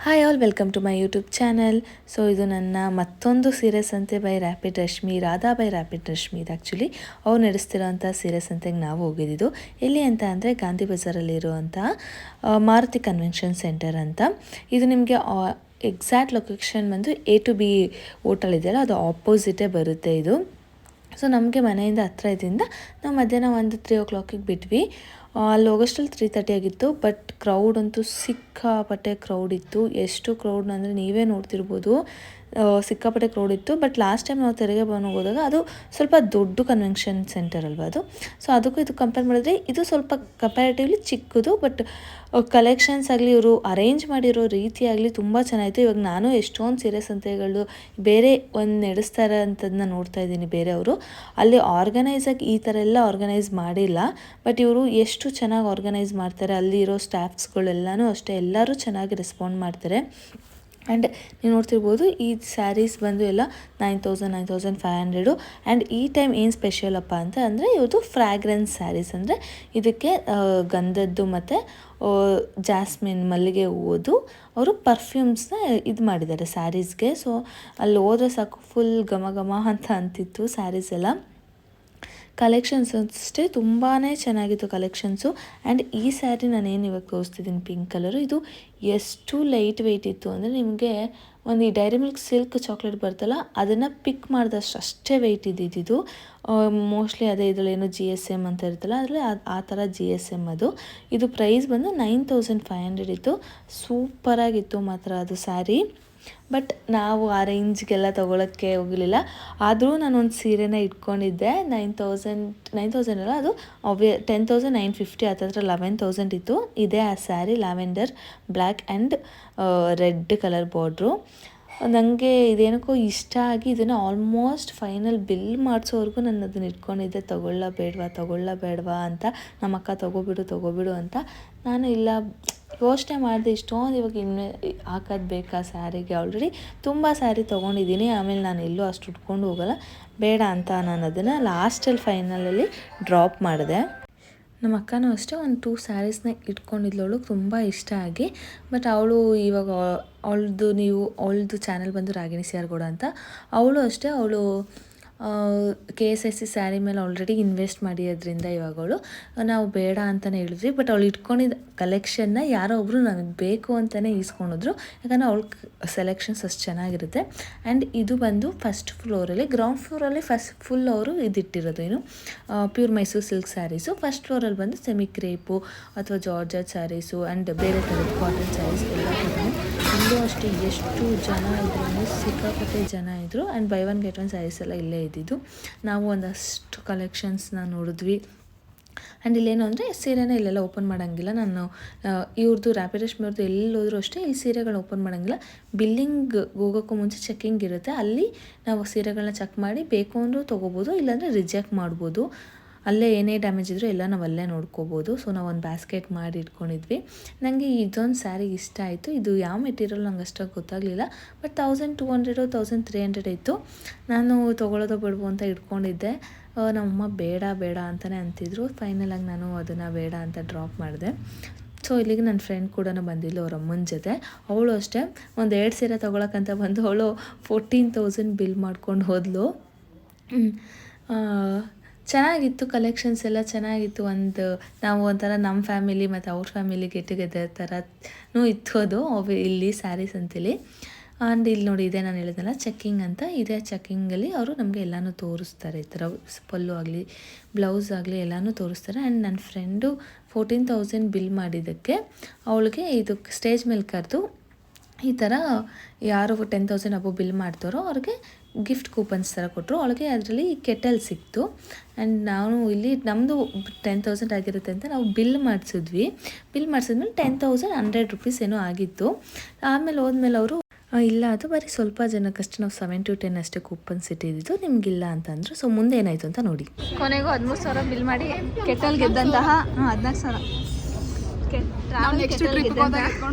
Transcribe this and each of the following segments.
Hi all, welcome to my YouTube channel. So ಇದು ನನ್ನ ಮತ್ತೊಂದು ಸೀರೆ ಸಂತೆ by rapid Rashmi, Radha by rapid Rashmi. ಇದು ಆ್ಯಕ್ಚುಲಿ ಅವ್ರು ನಡೆಸ್ತಿರೋಂಥ ಸೀರೆ ಸಂತೆಗೆ ನಾವು ಹೋಗಿದ್ದು. ಎಲ್ಲಿ ಅಂತ ಅಂದರೆ ಗಾಂಧಿ ಬಜಾರಲ್ಲಿರುವಂಥ ಮಾರುತಿ ಕನ್ವೆನ್ಷನ್ ಸೆಂಟರ್ ಅಂತ. ಇದು ನಿಮಗೆ ಎಕ್ಸಾಕ್ಟ್ ಲೊಕೇಶನ್ ಬಂದು A to B ಹೋಟೆಲ್ ಇದೆಯಲ್ಲ, ಅದು ಆಪೋಸಿಟೇ ಬರುತ್ತೆ ಇದು. ಸೊ ನಮಗೆ ಮನೆಯಿಂದ ಹತ್ರ ಇದರಿಂದ ನಾವು ಮಧ್ಯಾಹ್ನ 3 ಬಿಟ್ವಿ. ಅಲ್ಲಿ ಹೋಗೋಷ್ಟರಲ್ಲಿ 3:30 ಆಗಿತ್ತು. ಬಟ್ ಕ್ರೌಡ್ ಅಂತೂ ಸಿಕ್ಕಾಪಟ್ಟೆ ಕ್ರೌಡ್ ಇತ್ತು. ಎಷ್ಟು ಕ್ರೌಡ್ ಅಂದರೆ ನೀವೇ ನೋಡ್ತಿರ್ಬೋದು, ಸಿಕ್ಕಾಪಟ್ಟೆ ಕ್ರೌಡ್ ಇತ್ತು. ಬಟ್ ಲಾಸ್ಟ್ ಟೈಮ್ ನಾವು ತೆರಿಗೆ ಭವನಕ್ಕೆ ಹೋದಾಗ ಅದು ಸ್ವಲ್ಪ ದೊಡ್ಡ ಕನ್ವೆನ್ಷನ್ ಸೆಂಟರ್ ಅಲ್ವಾ ಅದು. ಸೊ ಅದಕ್ಕೂ ಇದು ಕಂಪೇರ್ ಮಾಡಿದ್ರೆ ಇದು ಸ್ವಲ್ಪ ಕಂಪ್ಯಾರಿಟಿವ್ಲಿ ಚಿಕ್ಕದು. ಬಟ್ ಕಲೆಕ್ಷನ್ಸ್ ಆಗಲಿ, ಇವರು ಅರೇಂಜ್ ಮಾಡಿರೋ ರೀತಿ ಆಗಲಿ ತುಂಬ ಚೆನ್ನಾಗಿತ್ತು. ಇವಾಗ ನಾನು ಎಷ್ಟೊಂದು ಸೀರೆ ಸಂತೆಗಳು ಬೇರೆ ಒಂದು ನಡೆಸ್ತಾರೆ ಅಂತದನ್ನ ನೋಡ್ತಾ ಇದ್ದೀನಿ ಬೇರೆಯವರು. ಅಲ್ಲಿ ಆರ್ಗನೈಸಾಗಿ ಈ ಥರ ಎಲ್ಲ ಆರ್ಗನೈಸ್ ಮಾಡಿಲ್ಲ. ಬಟ್ ಇವರು ಎಷ್ಟು ಚೆನ್ನಾಗಿ ಆರ್ಗನೈಸ್ ಮಾಡ್ತಾರೆ. ಅಲ್ಲಿರೋ ಸ್ಟಾಫ್ಸ್ಗಳೆಲ್ಲನೂ ಅಷ್ಟೇ, ಎಲ್ಲರೂ ಚೆನ್ನಾಗಿ ರೆಸ್ಪಾಂಡ್ ಮಾಡ್ತಾರೆ. ಆ್ಯಂಡ್ ನೀವು ನೋಡ್ತಿರ್ಬೋದು, ಈ ಸ್ಯಾರೀಸ್ ಬಂದು ಎಲ್ಲ 9,000 9,500. ಆ್ಯಂಡ್ ಈ ಟೈಮ್ ಏನು ಸ್ಪೆಷಲಪ್ಪ ಅಂತ ಅಂದರೆ ಇವ್ರದ್ದು ಫ್ರ್ಯಾಗ್ರೆನ್ಸ್ ಸ್ಯಾರೀಸ್. ಅಂದರೆ ಇದಕ್ಕೆ ಗಂಧದ್ದು ಮತ್ತು ಜಾಸ್ಮಿನ್, ಮಲ್ಲಿಗೆ ಹೂವುದು ಅವರು ಪರ್ಫ್ಯೂಮ್ಸ್ನ ಇದು ಮಾಡಿದ್ದಾರೆ ಸ್ಯಾರೀಸ್ಗೆ. ಸೊ ಅಲ್ಲಿ ಹೋದ್ರೆ ಸಾಕು ಫುಲ್ ಘಮ ಘಮ ಅಂತ ಅಂತಿತ್ತು ಸ್ಯಾರೀಸ್ ಎಲ್ಲ. ಕಲೆಕ್ಷನ್ಸ್ ಅಷ್ಟೇ ತುಂಬಾ ಚೆನ್ನಾಗಿತ್ತು ಕಲೆಕ್ಷನ್ಸು. ಆ್ಯಂಡ್ ಈ ಸ್ಯಾರಿ ನಾನೇನು ಇವಾಗ ತೋರಿಸ್ತಿದ್ದೀನಿ, ಪಿಂಕ್ ಕಲರು, ಇದು ಎಷ್ಟು ಲೈಟ್ ವೆಯ್ಟ್ ಇತ್ತು ಅಂದರೆ ನಿಮಗೆ ಒಂದು ಈ ಡೈರಿ ಮಿಲ್ಕ್ ಸಿಲ್ಕ್ ಚಾಕ್ಲೇಟ್ ಬರ್ತಲ್ಲ, ಅದನ್ನು ಪಿಕ್ ಮಾಡಿದಷ್ಟು ಅಷ್ಟೇ ವೆಯ್ಟ್ ಇದ್ದಿದ್ದು. ಮೋಸ್ಟ್ಲಿ ಅದೇ ಇದರಲ್ಲಿ ಏನೋ GSM ಅಂತ ಇರುತ್ತಲ್ಲ, ಅದರಲ್ಲಿ ಆ ಥರ GSM ಅದು. ಇದು ಪ್ರೈಸ್ ಬಂದು 9,500 ಇತ್ತು. ಸೂಪರಾಗಿತ್ತು ಮಾತ್ರ ಅದು ಸ್ಯಾರಿ. ಬಟ್ ನಾವು ಆ ರೇಂಜ್ಗೆಲ್ಲ ತೊಗೊಳಕ್ಕೆ ಹೋಗಲಿಲ್ಲ. ಆದರೂ ನಾನೊಂದು ಸೀರೆನ ಇಟ್ಕೊಂಡಿದ್ದೆ. 9,000 ಅಲ್ಲ, ಅದು 10,950, ಆ ಥರ 11,000 ಇತ್ತು. ಇದೇ ಆ sari, lavender black and red colour border. ನನಗೆ ಇದೇನಕ್ಕೋ ಇಷ್ಟ ಆಗಿ ಇದನ್ನು ಆಲ್ಮೋಸ್ಟ್ ಫೈನಲ್ ಬಿಲ್ ಮಾಡಿಸೋವರೆಗೂ ನಾನು ಅದನ್ನು ಇಟ್ಕೊಂಡಿದ್ದೆ, ತೊಗೊಳ್ಳ ಬೇಡವಾ ಅಂತ. ನಮ್ಮ ಅಕ್ಕ ತೊಗೋಬಿಡು ಅಂತ. ನಾನು ಇಲ್ಲ, ಯೋಚನೆ ಮಾಡಿದೆ, ಇಷ್ಟೊಂದು ಇವಾಗ ಹಾಕೋದು ಬೇಕಾ ಸ್ಯಾರಿಗೆ. ಆಲ್ರೆಡಿ ತುಂಬ ಸ್ಯಾರಿ ತೊಗೊಂಡಿದ್ದೀನಿ, ಆಮೇಲೆ ನಾನು ಎಲ್ಲೂ ಅಷ್ಟು ಉಟ್ಕೊಂಡು ಹೋಗಲ್ಲ, ಬೇಡ ಅಂತ ನಾನು ಅದನ್ನು ಲಾಸ್ಟಲ್ಲಿ ಫೈನಲಲ್ಲಿ ಡ್ರಾಪ್ ಮಾಡಿದೆ. ನಮ್ಮ ಅಕ್ಕನೂ ಅಷ್ಟೇ ಒಂದು 2 ಸ್ಯಾರೀಸ್ನ ಇಟ್ಕೊಂಡಿದ್ಲವಳು ತುಂಬ ಇಷ್ಟ ಆಗಿ. ಬಟ್ ಅವಳು ಇವಾಗ ಅವಳದು ಚಾನಲ್ ಬಂದು ರಾಗಿಣಿ ಸಿಯಾರ್ಗೌಡ ಅಂತ. ಅವಳು ಅಷ್ಟೇ, ಅವಳು KSIC ಸ್ಯಾರಿ ಮೇಲೆ ಆಲ್ರೆಡಿ ಇನ್ವೆಸ್ಟ್ ಮಾಡಿರೋದ್ರಿಂದ ಇವಾಗ ಅವಳು ನಾವು ಬೇಡ ಅಂತಲೇ ಹೇಳಿದ್ವಿ. ಬಟ್ ಅವಳು ಇಟ್ಕೊಂಡಿದ್ದ ಕಲೆಕ್ಷನ್ನ ಯಾರೋ ಒಬ್ಬರು ನನಗೆ ಬೇಕು ಅಂತಲೇ ಈಸ್ಕೊಂಡಿದ್ರು. ಯಾಕಂದರೆ ಅವಳ ಸೆಲೆಕ್ಷನ್ಸ್ ಅಷ್ಟು ಚೆನ್ನಾಗಿರುತ್ತೆ. ಆ್ಯಂಡ್ ಇದು ಬಂದು ಫಸ್ಟ್ ಫ್ಲೋರಲ್ಲಿ, ಗ್ರೌಂಡ್ ಫ್ಲೋರಲ್ಲಿ ಫುಲ್ ಅವರು ಇದಿಟ್ಟಿರೋದು ಏನು pure Mysuru silk saris. First ಫ್ಲೋರಲ್ಲಿ ಬಂದು ಸೆಮಿ ಕ್ರೇಪು ಅಥವಾ ಜಾರ್ಜೆಟ್ ಸ್ಯಾರೀಸು ಆ್ಯಂಡ್ ಬೇರೆ ಥರದ ಕಾಟನ್ ಸ್ಯಾರೀಸ್ ಎಲ್ಲ ಕೊಡ್ತಾರೆ. ಇಲ್ಲೂ ಅಷ್ಟೇ ಎಷ್ಟು ಜನ ಇದ್ರು ಅಂದರೆ ಸಿಕ್ಕಾಪಟ್ಟೆ ಜನ ಇದ್ದರು. ಆ್ಯಂಡ್ ಬೈ 1 get 1 ಸ್ಯಾರೀಸ್ ಎಲ್ಲ ಇಲ್ಲೇ ಇದ್ದಿದ್ದು. ನಾವು ಒಂದಷ್ಟು ಕಲೆಕ್ಷನ್ಸ್ನ ನೋಡಿದ್ವಿ. ಆ್ಯಂಡ್ ಇಲ್ಲೇನು ಅಂದರೆ ಸೀರೆನ ಇಲ್ಲೆಲ್ಲ ಓಪನ್ ಮಾಡೋಂಗಿಲ್ಲ. ನಾನು ಇವ್ರದ್ದು ರ್ಯಾಪಿಡ್ ರಶ್ಮಿ ಅವ್ರದ್ದು ಎಲ್ಲೋದ್ರೂ ಅಷ್ಟೇ ಈ ಸೀರೆಗಳನ್ನ ಓಪನ್ ಮಾಡೋಂಗಿಲ್ಲ. ಬಿಲ್ಲಿಂಗ್ ಹೋಗೋಕ್ಕೂ ಮುಂಚೆ ಚೆಕ್ಕಿಂಗ್ ಇರುತ್ತೆ, ಅಲ್ಲಿ ನಾವು ಸೀರೆಗಳನ್ನ ಚೆಕ್ ಮಾಡಿ ಬೇಕು ಅಂದರೂ ತೊಗೋಬೋದು, ಇಲ್ಲಾಂದರೆ ರಿಜೆಕ್ಟ್ ಮಾಡ್ಬೋದು. ಅಲ್ಲೇ ಏನೇ ಡ್ಯಾಮೇಜ್ ಇದ್ದರೂ ಎಲ್ಲ ನಾವು ಅಲ್ಲೇ ನೋಡ್ಕೋಬೋದು. ಸೊ ನಾವು ಒಂದು ಬ್ಯಾಸ್ಕೆಟ್ ಮಾಡಿ ಇಟ್ಕೊಂಡಿದ್ವಿ. ನನಗೆ ಇದೊಂದು ಸ್ಯಾರಿ ಇಷ್ಟ ಆಯಿತು. ಇದು ಯಾವ ಮೆಟೀರಿಯಲ್ ನಂಗೆ ಅಷ್ಟಾಗಿ ಗೊತ್ತಾಗಲಿಲ್ಲ. ಬಟ್ 1,200 1,300 ಇತ್ತು. ನಾನು ತೊಗೊಳ್ಳೋದು ಬಿಡ್ಬೋ ಅಂತ ಇಟ್ಕೊಂಡಿದ್ದೆ. ನಮ್ಮಮ್ಮ ಬೇಡ ಅಂತಲೇ ಅಂತಿದ್ರು. ಫೈನಲಾಗಿ ನಾನು ಅದನ್ನು ಬೇಡ ಅಂತ ಡ್ರಾಪ್ ಮಾಡಿದೆ. ಸೊ ಇಲ್ಲಿಗೆ ನನ್ನ ಫ್ರೆಂಡ್ ಕೂಡ ಬಂದಿಲ್ಲ ಅವ್ರ ಅಮ್ಮನ ಜೊತೆ. ಅವಳು ಅಷ್ಟೇ ಒಂದು 2 ಸೀರೆ ತೊಗೊಳಕ್ಕಂತ ಬಂದು ಅವಳು 14,000 ಬಿಲ್ ಮಾಡ್ಕೊಂಡು ಹೋದ್ಲು. ಚೆನ್ನಾಗಿತ್ತು, ಕಲೆಕ್ಷನ್ಸ್ ಎಲ್ಲ ಚೆನ್ನಾಗಿತ್ತು. ನಾವು ಒಂಥರ ನಮ್ಮ ಫ್ಯಾಮಿಲಿ ಮತ್ತು ಅವ್ರ ಫ್ಯಾಮಿಲಿ ಗೆಟ್ ಟುಗೆದರ್ ಥರನೂ ಇತ್ತು ಅದು ಇಲ್ಲಿ ಸ್ಯಾರೀಸ್ ಅಂತೇಳಿ. ಆ್ಯಂಡ್ ಇಲ್ಲಿ ನೋಡಿ, ಇದೇ ನಾನು ಹೇಳಿದ್ನಲ್ಲ ಚೆಕ್ಕಿಂಗ್ ಅಂತ, ಇದೇ ಚೆಕ್ಕಿಂಗಲ್ಲಿ ಅವರು ನಮಗೆ ಎಲ್ಲನೂ ತೋರಿಸ್ತಾರೆ. ಈ ಥರ ಪಲ್ಲು ಆಗಲಿ ಬ್ಲೌಸ್ ಆಗಲಿ ಎಲ್ಲನೂ ತೋರಿಸ್ತಾರೆ. ಆ್ಯಂಡ್ ನನ್ನ ಫ್ರೆಂಡು 14,000 ಬಿಲ್ ಮಾಡಿದ್ದಕ್ಕೆ ಅವಳಿಗೆ ಇದು ಸ್ಟೇಜ್ ಮೇಲೆ ಕರೆದು ಈ ಥರ ಯಾರು 10,000 ಅಬೋ ಬಿಲ್ ಮಾಡ್ತಾರೋ ಅವ್ರಿಗೆ ಗಿಫ್ಟ್ ಕೂಪನ್ಸ್ ಥರ ಕೊಟ್ಟರು. ಅವಳಿಗೆ ಅದರಲ್ಲಿ ಕೆಟಲ್ ಸಿಕ್ತು. ಆ್ಯಂಡ್ ನಾವು ಇಲ್ಲಿ ನಮ್ಮದು 10,000 ಆಗಿರುತ್ತೆ ಅಂತ ನಾವು ಬಿಲ್ ಮಾಡಿಸಿದ್ವಿ. ಬಿಲ್ ಮಾಡಿಸಿದ್ಮೇಲೆ 10,100 ರೂಪೀಸ್ ಏನೋ ಆಗಿತ್ತು. ಆಮೇಲೆ ಹೋದ್ಮೇಲೆ ಅವರು ಇಲ್ಲ, ಅದು ಬರೀ ಸ್ವಲ್ಪ ಜನಕ್ಕಷ್ಟು, ನಾವು 7 to 10 ಅಷ್ಟೇ ಕೂಪನ್ಸ್ ಇಟ್ಟಿದ್ದು, ನಿಮಗಿಲ್ಲ ಅಂತಂದರು. ಸೊ ಮುಂದೆ ಏನಾಯಿತು ಅಂತ ನೋಡಿ. ಕೊನೆಗೂ 13,000 ಬಿಲ್ ಮಾಡಿ ಕೆಟಲ್ ಗೆದ್ದಂತಹ 14,000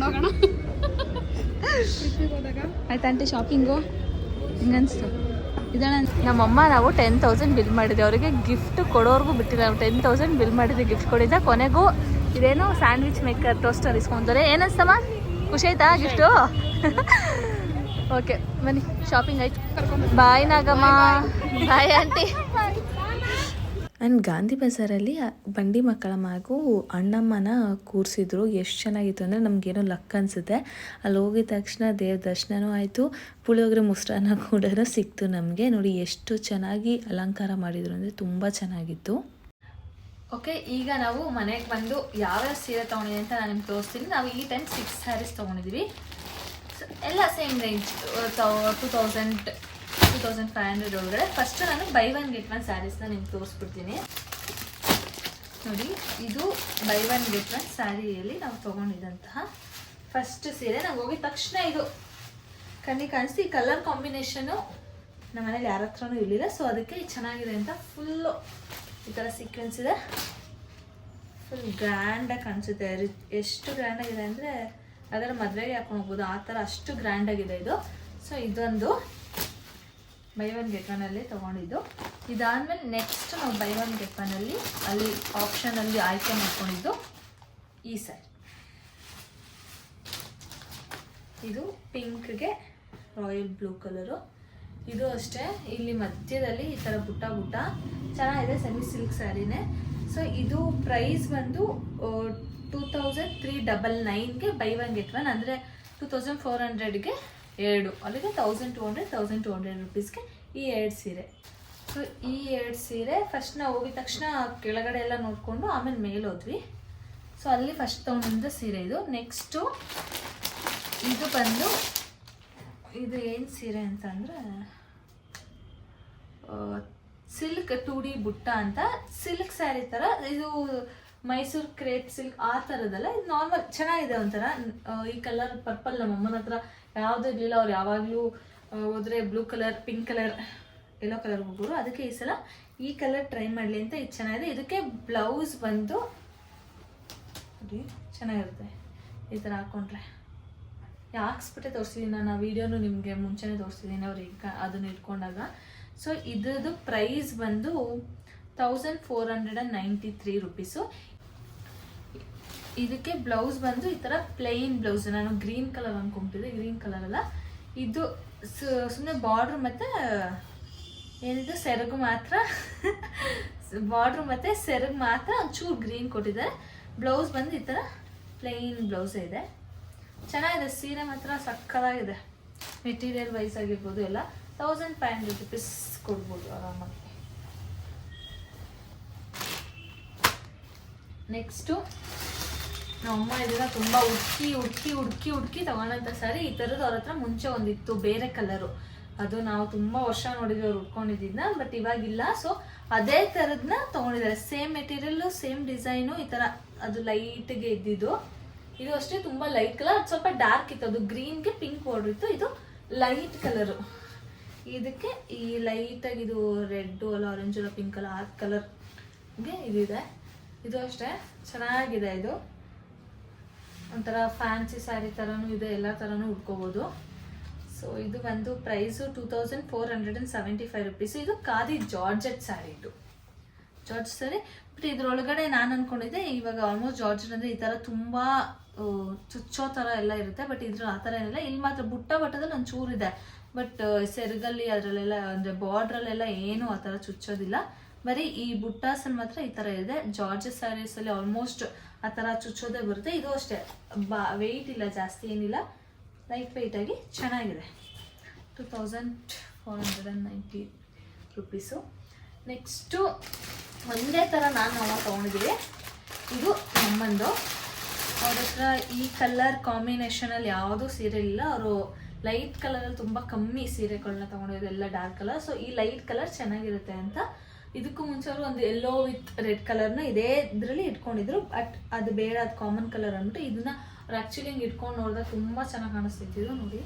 ಆಯ್ತು ಆಂಟಿ ಶಾಪಿಂಗು ಹಿಂಗನ್ಸ್ತು. ಇದನ್ನ ನಮ್ಮಮ್ಮ ನಾವು 10,000 ಬಿಲ್ ಮಾಡಿದ್ದೆ, ಅವರಿಗೆ ಗಿಫ್ಟ್ ಕೊಡೋರ್ಗೂ ಬಿಟ್ಟಿಲ್ಲ. ನಾವು 10,000 ಬಿಲ್ ಮಾಡಿದ್ದೆ, ಗಿಫ್ಟ್ ಕೊಡಿದ್ದೆ. ಕೊನೆಗೂ ಇದೇನು ಸ್ಯಾಂಡ್ವಿಚ್ ಮೇಕರ್ ಟೋಸ್ಟರ್ ಇಸ್ಕೊಂತಾರೆ. ಏನಸ್ತಮ್ಮ ಖುಷಿ ಆಯ್ತಾ ಗಿಫ್ಟು? ಓಕೆ ಬನ್ನಿ, ಶಾಪಿಂಗ್ ಆಯ್ತು. Bye Nagamma, bye aunty. And Gandhi ಬಜಾರಲ್ಲಿ ಬಂಡಿ ಮಕ್ಕಳ ಮಗು ಅಣ್ಣಮ್ಮನ ಕೂರಿಸಿದ್ರು. ಎಷ್ಟು ಚೆನ್ನಾಗಿತ್ತು ಅಂದರೆ ನಮಗೇನೋ ಲಕ್ ಅನಿಸುತ್ತೆ. ಅಲ್ಲಿ ಹೋಗಿದ ತಕ್ಷಣ ದೇವ್ರ ದರ್ಶನವೂ ಆಯಿತು, ಪುಳಿಯೋಗರೆ ಮೊಸರನ್ನ ಕೂಡ ಸಿಕ್ತು ನಮಗೆ. ನೋಡಿ ಎಷ್ಟು ಚೆನ್ನಾಗಿ ಅಲಂಕಾರ ಮಾಡಿದರು ಅಂದರೆ ತುಂಬ ಚೆನ್ನಾಗಿತ್ತು. ಓಕೆ, ಈಗ ನಾವು ಮನೆಗೆ ಬಂದು ಯಾವ್ಯಾವ ಸೀರೆ ತೊಗೊಂಡಿದೆ ಅಂತ ನಾನು ನಿಮ್ಗೆ ತೋರಿಸ್ತೀನಿ. ನಾವು ಈ ಟೈಮ್ 6 ಸ್ಯಾರೀಸ್ ತೊಗೊಂಡಿದ್ದೀವಿ. ಎಲ್ಲ ಸೇಮ್ ರೇಂಜ್ 2500 ಒಳಗಡೆ. ಫಸ್ಟ್ ನಾನು ಬೈ ಒನ್ ಗೆಟ್ ಒನ್ ಸ್ಯಾರೀಸ್ನ ನಿಮ್ಗೆ ತೋರಿಸ್ಬಿಡ್ತೀನಿ. ನೋಡಿ, ಇದು ಬೈ ಒನ್ ಗೆಟ್ ಒನ್ ಸ್ಯಾರಿಯಲ್ಲಿ ನಾವು ತೊಗೊಂಡಿದ್ದಂತಹ ಫಸ್ಟ್ ಸೀರೆ. ನಾವು ಹೋಗಿದ ತಕ್ಷಣ ಇದು ಕಣ್ಣಿಗೆ ಕಾಣಿಸ್ತು. ಈ ಕಲರ್ ಕಾಂಬಿನೇಷನು ನಮ್ಮ ಮನೇಲಿ ಯಾರ ಹತ್ರನೂ ಇರಲಿಲ್ಲ, ಸೊ ಅದಕ್ಕೆ ಚೆನ್ನಾಗಿದೆ ಅಂತ ಫುಲ್ಲು ಈ ಥರ ಸೀಕ್ವೆನ್ಸ್ ಇದೆ. ಫುಲ್ ಗ್ರ್ಯಾಂಡಾಗಿ ಕಾಣಿಸುತ್ತೆ. ಎಷ್ಟು ಗ್ರ್ಯಾಂಡಾಗಿದೆ ಅಂದರೆ ಅದರ ಮದುವೆಗೆ ಹಾಕೊಂಡು ಹೋಗ್ಬೋದು, ಆ ಥರ ಅಷ್ಟು ಗ್ರ್ಯಾಂಡಾಗಿದೆ ಇದು. ಸೊ ಇದೊಂದು ಬೈ ಒನ್ ಗೆಟ್ ಒನ್ನಲ್ಲಿ ತೊಗೊಂಡಿದ್ದು. ಇದಾದಮೇಲೆ ನೆಕ್ಸ್ಟ್ ನಾವು ಬೈ ಒನ್ ಗೆಟ್ ಒನ್ನಲ್ಲಿ ಅಲ್ಲಿ ಆಪ್ಷನಲ್ಲಿ ಆಯ್ಕೆ ಮಾಡ್ಕೊಂಡಿದ್ದು ಈ ಸ್ಯಾರಿ. ಇದು ಪಿಂಕ್ಗೆ ರಾಯಲ್ ಬ್ಲೂ ಕಲರು. ಇದು ಅಷ್ಟೇ, ಇಲ್ಲಿ ಮಧ್ಯದಲ್ಲಿ ಈ ಥರ ಬುಟ್ಟ ಬುಟ್ಟ ಚೆನ್ನಾಗಿದೆ. ಸೆಮಿ ಸಿಲ್ಕ್ ಸ್ಯಾರಿನೇ. ಸೊ ಇದು ಪ್ರೈಸ್ ಬಂದು 2399ಗೆ ಬೈ ಒನ್ ಗೆಟ್ ಒನ್, ಅಂದರೆ 2400ಗೆ ಎರಡು, ಅಲ್ಲಿಗೆ 1200 ರುಪೀಸ್ಗೆ ಈ ಎರಡು ಸೀರೆ. ಸೊ ಈ ಎರಡು ಸೀರೆ ಫಸ್ಟ್ ನಾವು ಹೋಗಿದ ತಕ್ಷಣ ಕೆಳಗಡೆ ಎಲ್ಲ ನೋಡಿಕೊಂಡು ಆಮೇಲೆ ಮೇಲೆ ಹೋದ್ವಿ. ಸೊ ಅಲ್ಲಿ ಫಸ್ಟ್ ತೊಗೊಂಡಿದ್ದ ಸೀರೆ ಇದು. ನೆಕ್ಸ್ಟು ಇದು ಬಂದು ಇದು ಏನು ಸೀರೆ ಅಂತ ಅಂದರೆ ಸಿಲ್ಕ್ 2D ಬುಟ್ಟ ಅಂತ. ಸಿಲ್ಕ್ ಸ್ಯಾರಿ ಥರ ಇದು, ಮೈಸೂರು ಕ್ರೇಪ್ ಸಿಲ್ಕ್ ಆ ಥರದಲ್ಲ, ಇದು ನಾರ್ಮಲ್ ಚೆನ್ನಾಗಿದೆ ಒಂಥರ. ಈ ಕಲರ್ ಪರ್ಪಲ್ ನಮ್ಮ ಅಮ್ಮನ ಹತ್ರ ಯಾವುದೂ ಇರಲಿಲ್ಲ. ಅವ್ರು ಯಾವಾಗಲೂ ಹೋದರೆ blue colour, pink colour, yellow colour ಹೋಗೋರು. ಅದಕ್ಕೆ ಈ ಸಲ ಈ ಕಲರ್ ಟ್ರೈ ಮಾಡಲಿ ಅಂತ ಇದು ಚೆನ್ನಾಗಿದೆ. ಇದಕ್ಕೆ ಬ್ಲೌಸ್ ಬಂದು ಚೆನ್ನಾಗಿರುತ್ತೆ ಈ ಥರ ಹಾಕ್ಕೊಂಡ್ರೆ. ಹಾಕ್ಸ್ಬಿಟ್ಟೆ ತೋರಿಸ್ತಿದ್ದೀನಿ ನಾನು, ಆ ವಿಡಿಯೋನು ನಿಮಗೆ ಮುಂಚೆನೇ ತೋರಿಸ್ತಿದ್ದೀನಿ ಅವ್ರಿಗೆ ಅದನ್ನು ಇಟ್ಕೊಂಡಾಗ. ಸೊ ಇದ್ರದ್ದು ಪ್ರೈಸ್ ಬಂದು 1493 ರುಪೀಸು. ಇದಕ್ಕೆ ಬ್ಲೌಸ್ ಬಂದು ಈ ಥರ ಪ್ಲೈನ್ ಬ್ಲೌಸ್. ನಾನು ಗ್ರೀನ್ ಕಲರ್ ಅಂದ್ಕೊಂಬಿಟ್ಟಿದ್ದೆ, ಗ್ರೀನ್ ಕಲರ್ ಅಲ್ಲ ಇದು. ಸುಮ್ಮನೆ ಬಾರ್ಡ್ರ್ ಮತ್ತು ಏನಿದೆ ಸೆರಗು ಮಾತ್ರ ಬಾರ್ಡ್ರ್ ಮತ್ತು ಸೆರಗು ಮಾತ್ರ ಒಂಚೂರು ಗ್ರೀನ್ ಕೊಟ್ಟಿದ್ದಾರೆ. ಬ್ಲೌಸ್ ಬಂದು ಈ ಥರ ಪ್ಲೈನ್ ಬ್ಲೌಸೇ ಇದೆ. ಚೆನ್ನಾಗಿದೆ ಸೀರೆ ಮಾತ್ರ, ಸಕ್ಕತ್ತಾಗಿದೆ. ಮೆಟೀರಿಯಲ್ ವೈಸ್ ಆಗಿರ್ಬೋದು ಎಲ್ಲ 1500 ರುಪೀಸ್ ಕೊಡ್ಬೋದು ಆರಾಮಾಗಿ. ನೆಕ್ಸ್ಟು ನಮ್ಮಮ್ಮ ಇದನ್ನ ತುಂಬ ಹುಡುಕಿ ತಗೊಂಡಂಥ ಸ್ಯಾರಿ. ಈ ಥರದ್ದು ಅವ್ರ ಹತ್ರ ಮುಂಚೆ ಒಂದಿತ್ತು ಬೇರೆ ಕಲರು, ಅದು ನಾವು ತುಂಬ ವರ್ಷ ನೋಡಿದ್ವಿ ಅವ್ರು ಉಟ್ಕೊಂಡಿದ್ದನ್ನ, ಬಟ್ ಇವಾಗಿಲ್ಲ. ಸೊ ಅದೇ ಥರದನ್ನ ತೊಗೊಂಡಿದ್ದಾರೆ. ಸೇಮ್ ಮೆಟೀರಿಯಲ್ಲು, ಸೇಮ್ ಡಿಸೈನು, ಈ ಥರ ಅದು ಲೈಟ್ಗೆ ಇದ್ದಿದ್ದು. ಇದು ಅಷ್ಟೇ ತುಂಬ ಲೈಟ್ ಕಲರ್, ಅದು ಸ್ವಲ್ಪ ಡಾರ್ಕ್ ಇತ್ತು. ಅದು ಗ್ರೀನ್ಗೆ ಪಿಂಕ್ ಬಾರ್ಡರ್ ಇತ್ತು, ಇದು ಲೈಟ್ ಕಲರು. ಇದಕ್ಕೆ ಈ ಲೈಟಾಗಿ ಇದು ರೆಡ್ಡು ಅಲ್ಲ, ಆರೆಂಜ್ ಅಲ್ಲ, ಪಿಂಕ್ ಅಲ್ಲ, ಆ ಕಲರ್ಗೆ ಇದಿದೆ. ಇದು ಅಷ್ಟೇ ಚೆನ್ನಾಗಿದೆ. ಇದು ಒಂಥರ ಫ್ಯಾನ್ಸಿ ಸ್ಯಾರಿ ಥರನೂ ಇದೆ, ಎಲ್ಲ ಥರನೂ ಉಟ್ಕೋಬೋದು. ಸೊ ಇದು ಒಂದು ಪ್ರೈಸು 2475 ರುಪೀಸು. ಇದು ಖಾದಿ ಜಾರ್ಜೆಟ್ ಸ್ಯಾರಿ. ಇದು ಜಾರ್ಜ್ ಸ್ಯಾರಿ, ಬಟ್ ಇದ್ರೊಳಗಡೆ ನಾನು ಅಂದ್ಕೊಂಡಿದ್ದೆ ಇವಾಗ ಆಲ್ಮೋಸ್ಟ್ ಜಾರ್ಜೆಟ್ ಅಂದರೆ ಈ ಥರ ತುಂಬ ಚುಚ್ಚೋ ಥರ ಎಲ್ಲ ಇರುತ್ತೆ, ಬಟ್ ಇದ್ರಲ್ಲಿ ಆ ಥರ ಏನಿಲ್ಲ. ಇಲ್ಲಿ ಮಾತ್ರ ಬುಟ್ಟ ಬಟ್ಟದಲ್ಲಿ ಒಂಚೂರು ಇದೆ, ಬಟ್ ಸೆರಗಲ್ಲಿ ಅದರಲ್ಲೆಲ್ಲ ಅಂದರೆ ಬಾರ್ಡ್ರಲ್ಲೆಲ್ಲ ಏನು ಆ ಥರ ಚುಚ್ಚೋದಿಲ್ಲ. ಬರೀ ಈ ಬುಟ್ಟಾಸಲ್ಲಿ ಮಾತ್ರ ಈ ಥರ ಇದೆ. ಜಾರ್ಜೆಟ್ ಸ್ಯಾರೀಸಲ್ಲಿ ಆಲ್ಮೋಸ್ಟ್ ಆ ಥರ ಚುಚ್ಚೋದೇ ಬರುತ್ತೆ. ಇದು ಅಷ್ಟೇ ವೆಯ್ಟ್ ಇಲ್ಲ, ಜಾಸ್ತಿ ಏನಿಲ್ಲ, ಲೈಟ್ ವೆಯ್ಟಾಗಿ ಚೆನ್ನಾಗಿದೆ. 2490 ರುಪೀಸು. ನೆಕ್ಸ್ಟು ಒಂದೇ ಥರ ನಾವು ತೊಗೊಂಡಿದ್ದೀವಿ. ಇದು ನಮ್ಮಂದು. ಅವ್ರ ಹತ್ರ ಈ ಕಲರ್ ಕಾಂಬಿನೇಷನಲ್ಲಿ ಯಾವುದೂ ಸೀರೆ ಇಲ್ಲ. ಅವರು ಲೈಟ್ ಕಲರಲ್ಲಿ ತುಂಬ ಕಮ್ಮಿ ಸೀರೆಗಳನ್ನ ತೊಗೊಂಡಿರೋದು, ಎಲ್ಲ ಡಾರ್ಕ್ ಕಲರ್. ಸೊ ಈ ಲೈಟ್ ಕಲರ್ ಚೆನ್ನಾಗಿರುತ್ತೆ ಅಂತ. ಇದಕ್ಕೂ ಮುಂಚೆ ಅವರು ಒಂದು ಯೆಲ್ಲೋ ವಿತ್ ರೆಡ್ ಕಲರ್ನ ಇದೇ ಇದರಲ್ಲಿ ಇಟ್ಕೊಂಡಿದ್ರು, ಬಟ್ ಅದು ಬೇಡ, ಅದು ಕಾಮನ್ ಕಲರ್ ಅಂದ್ಬಿಟ್ಟು ಇದನ್ನ ಅವ್ರು ಆ್ಯಕ್ಚುಲಿ ಹಿಂಗೆ ಇಟ್ಕೊಂಡು ನೋಡಿದಾಗ ತುಂಬ ಚೆನ್ನಾಗಿ ಕಾಣಿಸ್ತಿದ್ದು. ನೋಡಿ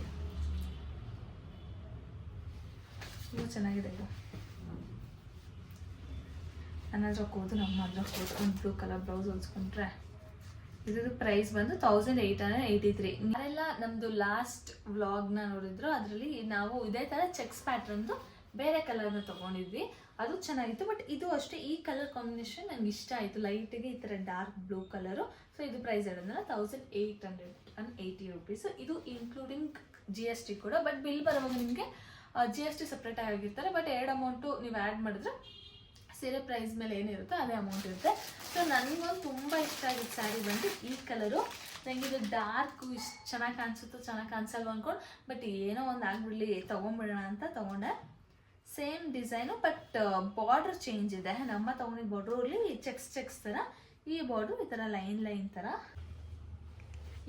ತುಂಬ ಚೆನ್ನಾಗಿದೆ. ಇದು ನನ್ನ ಹತ್ರ ಕೂದು, ನಮ್ಮ ಹತ್ರ ಕೂದು ಒಂದು ಬ್ಲೂ ಕಲರ್ ಬ್ಲೌಸ್ ಹೊಲ್ಸ್ಕೊಂಡ್ರೆ ಇದ್ರದ್ದು ಪ್ರೈಸ್ ಬಂದು 1883. ಯಾರೆಲ್ಲ ನಮ್ಮದು ಲಾಸ್ಟ್ ವ್ಲಾಗ್ನ ನೋಡಿದ್ರು ಅದರಲ್ಲಿ ನಾವು ಇದೇ ಥರ ಚೆಕ್ಸ್ ಪ್ಯಾಟ್ರನ್ದು ಬೇರೆ ಕಲರ್ನ ತೊಗೊಂಡಿದ್ವಿ, ಅದು ಚೆನ್ನಾಗಿತ್ತು. ಬಟ್ ಇದು ಅಷ್ಟೇ, ಈ ಕಲರ್ ಕಾಂಬಿನೇಷನ್ ನಂಗೆ ಇಷ್ಟ ಆಯಿತು, ಲೈಟಿಗೆ ಈ ಥರ ಡಾರ್ಕ್ ಬ್ಲೂ ಕಲರು. ಸೊ ಇದು ಪ್ರೈಸ್ ಹೇಳಿದ್ನಲ್ಲ 1880 ರುಪೀಸು. ಇದು ಇನ್ಕ್ಲೂಡಿಂಗ್ GST ಕೂಡ. ಬಟ್ ಬಿಲ್ ಬರುವಾಗ ನಿಮಗೆ GST ಸಪ್ರೇಟಾಗಿ ಆಗಿರ್ತಾರೆ. ಬಟ್ 2 ಅಮೌಂಟು ನೀವು ಆ್ಯಡ್ ಮಾಡಿದ್ರೆ ಸೀರೆ ಪ್ರೈಸ್ ಮೇಲೆ ಏನಿರುತ್ತೋ ಅದೇ ಅಮೌಂಟ್ ಇರುತ್ತೆ. ಸೊ ನನಗೊಂದು ತುಂಬ ಇಷ್ಟ ಆಗಿದ್ದು ಸ್ಯಾರಿ ಬಂದು ಈ ಕಲರು. ನನಗೆ ಇದು ಡಾರ್ಕು ಇಷ್ಟು ಚೆನ್ನಾಗಿ ಕಾಣಿಸುತ್ತೋ ಚೆನ್ನಾಗಿ ಕಾಣಿಸಲ್ವ ಅಂದ್ಕೊಂಡು, ಬಟ್ ಏನೋ ಒಂದು ಆಗಿಬಿಡಲಿ ತೊಗೊಂಬಿಡೋಣ ಅಂತ ತೊಗೊಂಡೆ. Same design, but border change ಇದೆ. ನಮ್ಮ ತೊಗೊಂಡಿದ್ದ ಬಾರ್ಡ್ರಲ್ಲಿ ಚೆಕ್ಸ್ ಥರ, ಈ ಬಾರ್ಡ್ರು ಈ ಥರ ಲೈನ್ ಥರ.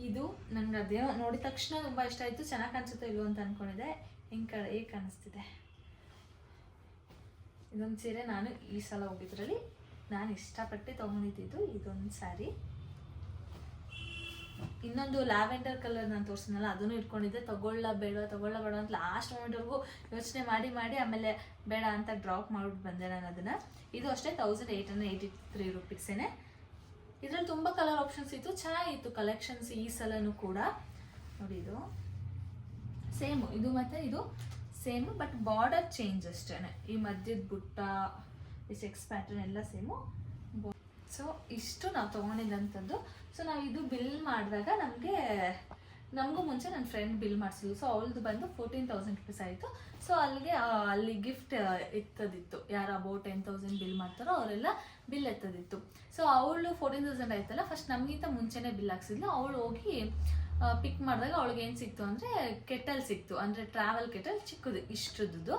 ಇದು ನನಗೆ ಅದೇ ನೋಡಿದ ತಕ್ಷಣ ತುಂಬ ಇಷ್ಟ ಆಯಿತು. ಚೆನ್ನಾಗಿ ಕಾಣಿಸುತ್ತೋ ಇಲ್ವೋ ಅಂತ ಅಂದ್ಕೊಂಡಿದ್ದೆ. ಹೇಗೆ ಕಾಣಿಸ್ತಿದೆ ಇದೊಂದು ಸೀರೆ. ನಾನು ಈ ಸಲ ಹೋಗಿದ್ರಲ್ಲಿ ನಾನು ಇಷ್ಟಪಟ್ಟು ತೊಗೊಂಡಿದ್ದು ಇದೊಂದು ಸ್ಯಾರಿ. ಇನ್ನೊಂದು ಲ್ಯಾವೆಂಡರ್ ಕಲರ್ ನಾನು ತೋರಿಸಿದ್ನಲ್ಲ, ಅದನ್ನು ಇಟ್ಕೊಂಡಿದ್ದೆ. ತಗೊಳ್ಳ ಬೇಡ ಅಂತ ಲಾಸ್ಟ್ ಮೂಮೆಂಟ್ವರೆಗೂ ಯೋಚನೆ ಮಾಡಿ ಆಮೇಲೆ ಬೇಡ ಅಂತ ಡ್ರಾಪ್ ಮಾಡಿಬಿಟ್ಟು ಬಂದೆ ನಾನು ಅದನ್ನು. ಇದು ಅಷ್ಟೇ 1883 ರುಪೀಸೇನೆ. ಇದರಲ್ಲಿ ತುಂಬ ಕಲರ್ ಆಪ್ಷನ್ಸ್ ಇತ್ತು, ಚೆನ್ನಾಗಿತ್ತು ಕಲೆಕ್ಷನ್ಸ್ ಈ ಸಲನೂ ಕೂಡ. ನೋಡಿ ಇದು ಸೇಮು, ಇದು ಮತ್ತು ಇದು ಸೇಮು, ಬಟ್ ಬಾರ್ಡರ್ ಚೇಂಜ್ ಅಷ್ಟೇ. ಈ ಮಧ್ಯದ ಬುಟ್ಟ, ಈ ಚೆಕ್ಸ್ ಪ್ಯಾಟರ್ನ್ ಎಲ್ಲ ಸೇಮು. ಸೊ ಇಷ್ಟು ನಾವು ತೊಗೊಂಡಿದ್ದಂಥದ್ದು. ಸೊ ನಾವು ಇದು ಬಿಲ್ ಮಾಡಿದಾಗ ನಮಗೂ ಮುಂಚೆ ನನ್ನ ಫ್ರೆಂಡ್ ಬಿಲ್ ಮಾಡಿಸಿದ್ಲು. ಸೊ ಅವಳದು ಬಂದು 14,000 ರುಪೀಸ್ ಆಯಿತು. ಸೊ ಅಲ್ಲಿ ಗಿಫ್ಟ್ ಎತ್ತದಿತ್ತು. ಯಾರು ಅಬೌಟ್ 10,000 ಬಿಲ್ ಮಾಡ್ತಾರೋ ಅವರೆಲ್ಲ ಬಿಲ್ ಎತ್ತದಿತ್ತು. ಸೊ ಅವಳು 14,000 ಆಯ್ತಲ್ಲ, ಫಸ್ಟ್ ನಮಗಿಂತ ಮುಂಚೆನೇ ಬಿಲ್ ಹಾಕ್ಸಿದ್ಲು. ಅವಳು ಹೋಗಿ ಪಿಕ್ ಮಾಡಿದಾಗ ಅವಳಿಗೆ ಏನು ಸಿಕ್ತು ಅಂದರೆ ಕೆಟಲ್ ಸಿಕ್ತು, ಅಂದರೆ ಟ್ರಾವೆಲ್ ಕೆಟಲ್ ಚಿಕ್ಕದು ಇಷ್ಟದ್ದು.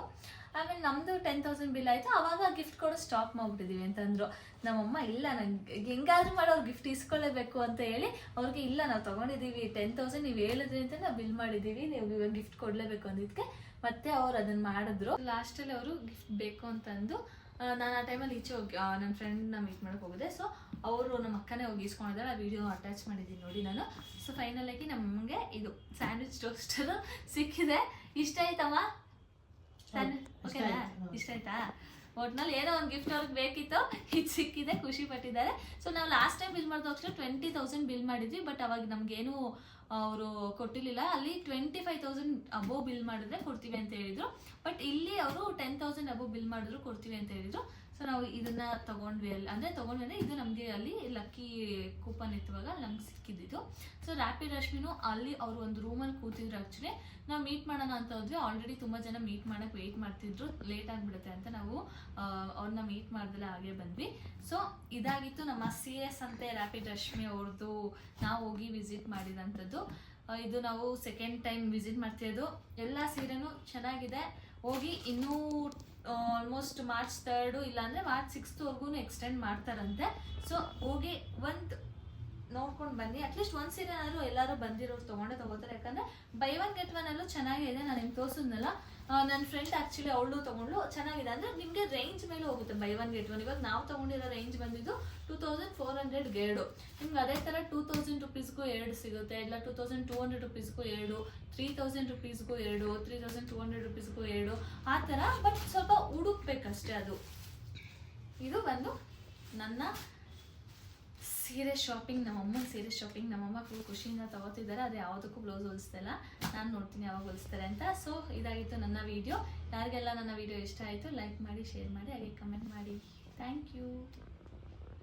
ಆಮೇಲೆ ನಮ್ಮದು 10,000 ಬಿಲ್ ಆಯಿತು. ಆವಾಗ ಗಿಫ್ಟ್ ಕೊಡೋ ಸ್ಟಾಪ್ ಮಾಡಿಬಿಟ್ಟಿದ್ದೀವಿ ಅಂತಂದರು ನಮ್ಮಮ್ಮ. ಇಲ್ಲ, ನಂಗೆ ಹೆಂಗಾದ್ರೂ ಮಾಡಿ ಅವ್ರು ಗಿಫ್ಟ್ ಇಸ್ಕೊಳ್ಳೇಬೇಕು ಅಂತ ಹೇಳಿ ಅವ್ರಿಗೆ, ಇಲ್ಲ ನಾವು ತೊಗೊಂಡಿದ್ದೀವಿ 10,000 ನೀವು ಹೇಳಿದ್ರಿ ಅಂತ ನಾವು ಬಿಲ್ ಮಾಡಿದ್ದೀವಿ, ನೀವು ಇವಾಗ ಗಿಫ್ಟ್ ಕೊಡಲೇಬೇಕು ಅಂದಿದ್ದಕ್ಕೆ ಮತ್ತೆ ಅವ್ರು ಅದನ್ನು ಮಾಡಿದ್ರು. ಲಾಸ್ಟಲ್ಲಿ ಅವರು ಗಿಫ್ಟ್ ಬೇಕು ಅಂತಂದು, ನಾನು ಆ ಟೈಮಲ್ಲಿ ಈಚೆ ಹೋಗಿ ನನ್ನ ಫ್ರೆಂಡ್ನ ಮೀಟ್ ಮಾಡೋಕೆ ಹೋಗಿದ್ದೆ. ಸೊ ಅವರು ನಮ್ಮ ಅಕ್ಕನೇ ಹೋಗಿ ಇಸ್ಕೊಂಡಿದ್ದಾರೆ. ಆ ವಿಡಿಯೋ ಅಟ್ಯಾಚ್ ಮಾಡಿದ್ದೀನಿ ನೋಡಿ ನಾನು. ಸೊ ಫೈನಲಾಗಿ ನಮಗೆ ಇದು ಸ್ಯಾಂಡ್ವಿಚ್ ಟೋಸ್ಟರ್ ಸಿಕ್ಕಿದೆ. ಇಷ್ಟ ಆಯ್ತಮ್ಮ? ಓಕೆನಾ? ಇಷ್ಟ ಆಯ್ತಾ? ಒಟ್ನಲ್ಲಿ ಏನೋ ಒಂದು ಗಿಫ್ಟ್ ಅವ್ರಿಗೆ ಬೇಕಿತ್ತು, ಇದು ಸಿಕ್ಕಿದೆ, ಖುಷಿ ಪಟ್ಟಿದ್ದಾರೆ. ಸೊ ನಾವು ಲಾಸ್ಟ್ ಟೈಮ್ ಬಿಲ್ ಮಾಡಿದ ತಕ್ಷಣ 20,000 ಬಿಲ್ ಮಾಡಿದ್ವಿ. ಬಟ್ ಅವಾಗ ನಮಗೇನು ಅವರು ಕೊಟ್ಟಿರಲಿಲ್ಲ. ಅಲ್ಲಿ 25,000 ಅಬೋವ್ ಬಿಲ್ ಮಾಡಿದ್ರೆ ಕೊಡ್ತೀವಿ ಅಂತ ಹೇಳಿದ್ರು. ಬಟ್ ಇಲ್ಲಿ ಅವರು 10,000 ಅಬೋವ್ ಬಿಲ್ ಮಾಡಿದ್ರು ಕೊಡ್ತೀವಿ ಅಂತ ಹೇಳಿದ್ರು. ಸೊ ನಾವು ಇದನ್ನ ತೊಗೊಂಡ್ವಿ. ತೊಗೊಂಡ್ವಿ ಇದು ನಮಗೆ ಅಲ್ಲಿ ಲಕ್ಕಿ ಕೂಪನ್ ಇತ್ತುವಾಗ ನಮ್ಗೆ ಸಿಕ್ಕಿದ್ದು. ಸೊ ರ್ಯಾಪಿಡ್ ರಶ್ಮಿನೂ ಅಲ್ಲಿ ಅವರು ಒಂದು ರೂಮಲ್ಲಿ ಕೂತಿದ್ರು. ಆ್ಯಕ್ಚುಲಿ ನಾವು ಮೀಟ್ ಮಾಡೋಣ ಅಂತ ಹೋದ್ವಿ. ಆಲ್ರೆಡಿ ತುಂಬ ಜನ ಮೀಟ್ ಮಾಡೋಕ್ಕೆ ವೆಯ್ಟ್ ಮಾಡ್ತಿದ್ರು, ಲೇಟ್ ಆಗಿಬಿಡುತ್ತೆ ಅಂತ ನಾವು ಅವ್ರನ್ನ ಮೀಟ್ ಮಾಡ್ದಲೇ ಹಾಗೆ ಬಂದ್ವಿ. ಸೊ ಇದಾಗಿತ್ತು ನಮ್ಮ ಸೀರೆ ಸಂತೆ ರ್ಯಾಪಿಡ್ ರಶ್ಮಿ ಅವ್ರದ್ದು ನಾವು ಹೋಗಿ ವಿಸಿಟ್ ಮಾಡಿದಂಥದ್ದು. ಇದು ನಾವು ಸೆಕೆಂಡ್ ಟೈಮ್ ವಿಸಿಟ್ ಮಾಡ್ತಿರೋದು. ಎಲ್ಲ ಸೀರೆನೂ ಚೆನ್ನಾಗಿದೆ. ಹೋಗಿ ಇನ್ನೂ ಆಲ್ಮೋಸ್ಟ್ ಮಾರ್ಚ್ 3 ಇಲ್ಲಾಂದರೆ ಮಾರ್ಚ್ 6ವರೆಗೂ ಎಕ್ಸ್ಟೆಂಡ್ ಮಾಡ್ತಾರಂತೆ. ಸೊ ಹೋಗಿ ಒಂದು ನೋಡ್ಕೊಂಡು ಬನ್ನಿ. ಅಟ್ಲೀಸ್ಟ್ ಒಂದು ಸೀರೆನಾದ್ರು ಎಲ್ಲರೂ ಬಂದಿರೋರು ತೊಗೋತಾರೆ. ಯಾಕಂದರೆ ಬೈ 1 get 1 ಅಲ್ಲೂ ಚೆನ್ನಾಗಿದೆ. ನಾನು ನಿಮ್ಗೆ ತೋರಿಸಿದ್ನಲ್ಲ, ನನ್ನ ಫ್ರೆಂಡ್ ಆ್ಯಕ್ಚುಲಿ ಅವಳು ತೊಗೊಂಡು ಚೆನ್ನಾಗಿದೆ. ಅಂದರೆ ನಿಮಗೆ ರೇಂಜ್ ಮೇಲೆ ಹೋಗುತ್ತೆ ಬೈ 1 get 1. ಇವಾಗ ನಾವು ತೊಗೊಂಡಿರೋ ರೇಂಜ್ ಬಂದಿದ್ದು 2,400 ಗೇಡು. ನಿಮ್ಗೆ ಅದೇ ಥರ 2,000 ರುಪೀಸ್ಗೂ 2 ಸಿಗುತ್ತೆ, ಇಲ್ಲ 2,200 ರುಪೀಸ್ಗೂ 2, 3,000 ರುಪೀಸ್ಗೂ 2, 3,200 ರುಪೀಸ್ಗೂ 2, ಆ ಥರ. ಬಟ್ ಸ್ವಲ್ಪ ಹುಡುಕ್ಬೇಕಷ್ಟೇ ಅದು. ಇದು ಬಂದು ನನ್ನ ಸೀರೆ ಶಾಪಿಂಗ್, ನಮ್ಮಮ್ಮನ ಸೀರೆ ಶಾಪಿಂಗ್. ನಮ್ಮಮ್ಮ ಫುಲ್ ಖುಷಿಯಿಂದ ತಗೋತಿದ್ದಾರೆ. ಅದು ಯಾವುದಕ್ಕೂ ಬ್ಲೌಸ್ ಹೊಲಿಸ್ತಿಲ್ಲ, ನಾನು ನೋಡ್ತೀನಿ ಯಾವಾಗ ಹೊಲಿಸ್ತಾರೆ ಅಂತ. ಸೊ ಇದಾಗಿತ್ತು ನನ್ನ ವಿಡಿಯೋ. ಯಾರಿಗೆಲ್ಲ ನನ್ನ ವಿಡಿಯೋ ಇಷ್ಟ ಆಯಿತು ಲೈಕ್ ಮಾಡಿ, ಶೇರ್ ಮಾಡಿ, ಹಾಗೆ ಕಮೆಂಟ್ ಮಾಡಿ. Thank you.